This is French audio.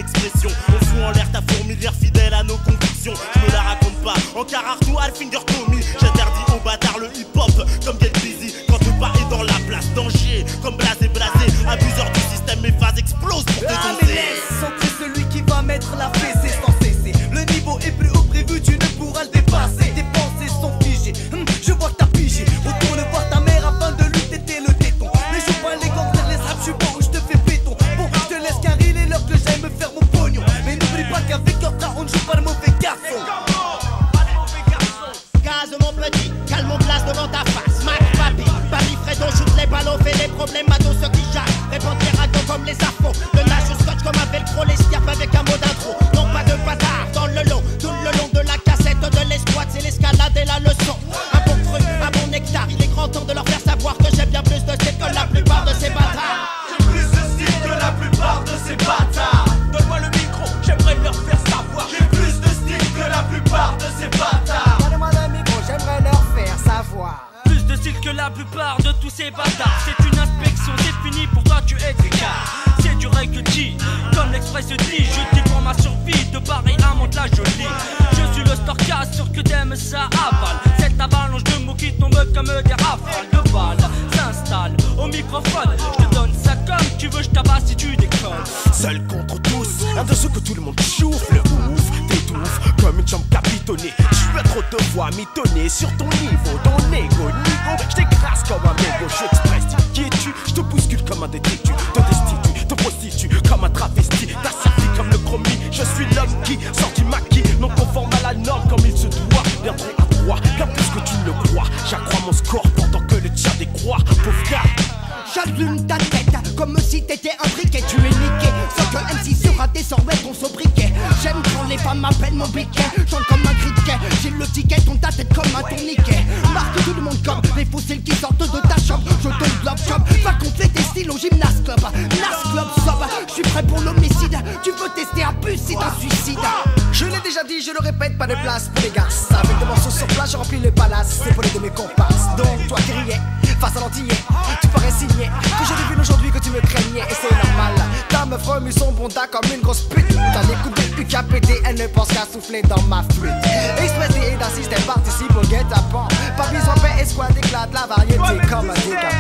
expression. On fout en l'air ta fourmilière fidèle à nos convictions. Je me la raconte pas, en Carartou, Alfinger Tommy. J'interdis aux bâtards le hip-hop comme Get Busy. Quand le pas est dans la place, danger comme blasé, abuseur du système, mes phases explosent pour te danser. Centrer celui qui va mettre la fessée sans cesser. Le niveau est plus haut prévu, tu ne pourras le dépasser. Tes pensées sont figées, je vois que t'as pigé. Retourne voir ta mère afin de lui téter le téton. Mais joue pas les gangsters, les rap, je suis bon ou je te fais béton. Bon, je te laisse car il est l'heure que j'aille me faire mon pognon. Mais n'oublie pas qu'avec Orta on ne joue pas le mauvais garçon. Gaz mon petit, calme mon place devant ta face. Mac, papi, Paris, Fredo, shoot les ballons, fait les problèmes à dos ceux qui jacent. Répand les ragots comme les afros. Le nage au scotch comme un velcro, les stiapes avec un mot d'intro. Non pas de bâtard dans le lot, tout le long de la cassette de l'escouade, c'est l'escalade et la leçon. Un bon truc, un bon nectar, il est grand temps de leur faire savoir que j'ai bien plus de style que la plupart de ces bâtards. J'ai plus de style que la plupart de ces bâtards. Donne-moi le micro, j'aimerais leur faire savoir. J'ai plus de style que la plupart de ces bâtards. Donne-moi le micro, j'aimerais leur faire savoir. Plus de style que la plupart de tous ces bâtards. C'est une inspection, c'est fini, pour toi tu es d'écart. C'est du rugby, comme l'express dit. Je dis pour ma survie, de Paris à Mantes-la-Jolie. Je suis le storcast, sûr que t'aimes ça avale. Cette avalanche de mots qui tombent comme des rafales de balles s'installe au microphone. Je te donne ça comme tu veux, je tabasse si tu déconnes. Seul contre tous, un de ceux que tout le monde chauffe. Le ouf, t'étouffe comme une jambe capitonnée. Tu as trop de voix mitonner sur ton niveau. Ton ego, je t'écrase comme un mégot. Je suis express, qui es-tu? Je te bouscule comme un détritus. Te destitue, te prostitue comme un travesti. T'as servi comme le chromie. Je suis l'homme qui sort du maquis, non conforme à la norme comme il se doit. Bien trop à droit, bien plus que tu ne le crois. J'accrois mon score pendant que le tien décroît. Pauvre gars, J'allume ta tête comme si t'étais un briquet. Tu es niqué, sans que MC sera désormais ton sobriquet. J'aime quand les femmes m'appellent mon biquet. Chante comme un criquet, j'ai le ticket, tourne ta tête comme un tourniquet. Marque tout le monde comme les fossiles qui sortent de ta chambre. Je te bloque job, va gonfler tes styles au gymnase club. Nas club sob, je suis prêt pour l'homicide. Tu veux tester un bus, c'est un suicide. Je l'ai déjà dit, je le répète, pas de place pour les garces. Avec des morceaux sur place, je remplis le palace. C'est pour les de mes comparses. Donc toi qui riais, face à l'antillais, tu parais signer que je devine aujourd'hui que tu me craignais. Et c'est normal, ta meuf remue son bonda comme une grosse pute. T'as des coups de UKPD, elle ne pense qu'à souffler dans ma flûte. Express et d'un système participe au guet-apens. Pas besoin de paix, escouade éclate la variété comme un dégât.